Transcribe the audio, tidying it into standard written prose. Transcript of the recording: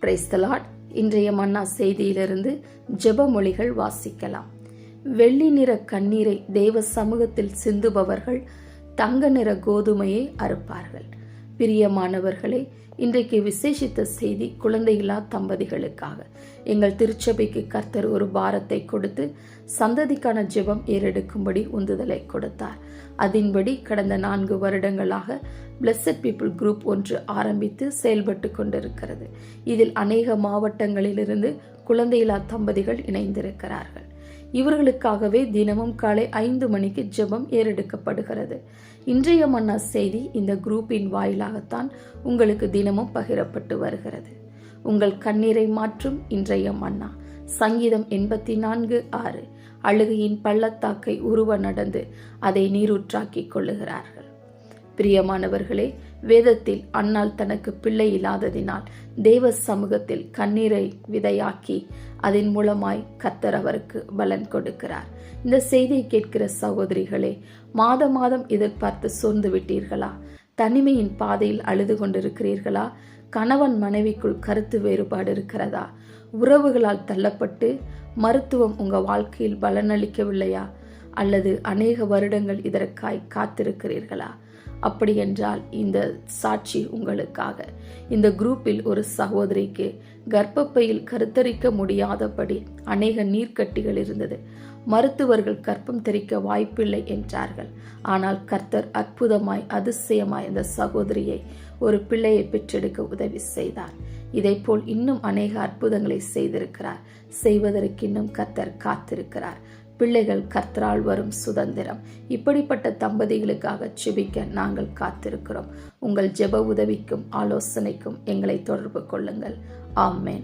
Praise the Lord. இன்றைய மன்னா செய்தியிலிருந்து ஜெப மொழிகள் வாசிக்கலாம். வெள்ளி நிற கண்ணீரை தேவ சமூகத்தில் சிந்துபவர்கள் தங்க நிற கோதுமையை அறுப்பார்கள். பிரியமானவர்களே, இன்றைக்கு விசேஷித்த செய்தி குழந்தையில்லா தம்பதிகளுக்காக. எங்கள் திருச்சபைக்கு கர்த்தர் ஒரு பாரத்தை கொடுத்து சந்ததிக்கான ஜெபம் ஏறெடுக்கும்படி உந்துதலை கொடுத்தார். அதன்படி கடந்த 4 வருடங்களாக பிளெஸட் பீப்புள் குரூப் ஒன்று ஆரம்பித்து செயல்பட்டு கொண்டிருக்கிறது. இதில் அநேக மாவட்டங்களிலிருந்து குழந்தையில்லா தம்பதிகள் இணைந்திருக்கிறார்கள். இவர்களுக்காகவே தினமும் காலை 5 மணிக்கு ஜெபம் ஏறெடுக்கப்படுகிறது. இன்றைய மன்னா செய்தி இந்த குரூப்பின் வாயிலாகத்தான் உங்களுக்கு தினமும் பகிரப்பட்டு வருகிறது. உங்கள் கண்ணீரை மாற்றும் இன்றைய மன்னா. சங்கீதம் 84:6. அழுகையின் பள்ளத்தாக்கை உருவ நடந்து அதை நீரூற்றாக்கிக் கொள்ளுகிறார்கள். பிரியமானவர்களே, வேதத்தில் அன்னாள் தனக்கு பிள்ளை இல்லாததினால் தேவ சமூகத்தில் கண்ணீரை விதையாக்கி அதன் மூலமாய் கர்த்தர் அவருக்கு பலன் கொடுக்கிறார். இந்த செய்தியை கேட்கிற சகோதரிகளே, மாதம் எதிர்பார்த்து சோர்ந்து விட்டீர்களா? தனிமையின் பாதையில் அழுது கொண்டிருக்கிறீர்களா? கணவன் மனைவிக்குள் கருத்து வேறுபாடு இருக்கிறதா? உறவுகளால் தள்ளப்பட்டு மருத்துவம் உங்க வாழ்க்கையில் பலனளிக்கவில்லையா? அல்லது அநேக வருடங்கள் இதற்காய் காத்திருக்கிறீர்களா? அப்படி என்றால் இந்த சாட்சி உங்களுக்காக. இந்த குரூப்பில் ஒரு சகோதரிக்கு கர்ப்பப்பையில் கருத்தரிக்க முடியாதபடி அநேக நீர்க்கட்டிகள் இருந்தது. மருத்துவர்கள் கர்ப்பம் தெரிக்க வாய்ப்பில்லை என்றார்கள். ஆனால் கர்த்தர் அற்புதமாய் அதிசயமாய் இந்த சகோதரியை ஒரு பிள்ளையை பெற்றெடுக்க உதவி செய்தார். இதைப்போல் இன்னும் அநேக அற்புதங்களை செய்திருக்கிறார். செய்வதற்கு இன்னும் கர்த்தர் காத்திருக்கிறார். பிள்ளைகள் கர்த்தரால் வரும் சுதந்திரம். இப்படிப்பட்ட தம்பதிகளுக்காக ஜெபிக்க நாங்கள் காத்திருக்கிறோம். உங்கள் ஜெப உதவிக்கும் ஆலோசனைக்கும் எங்களை தொடர்பு கொள்ளுங்கள். ஆமென்.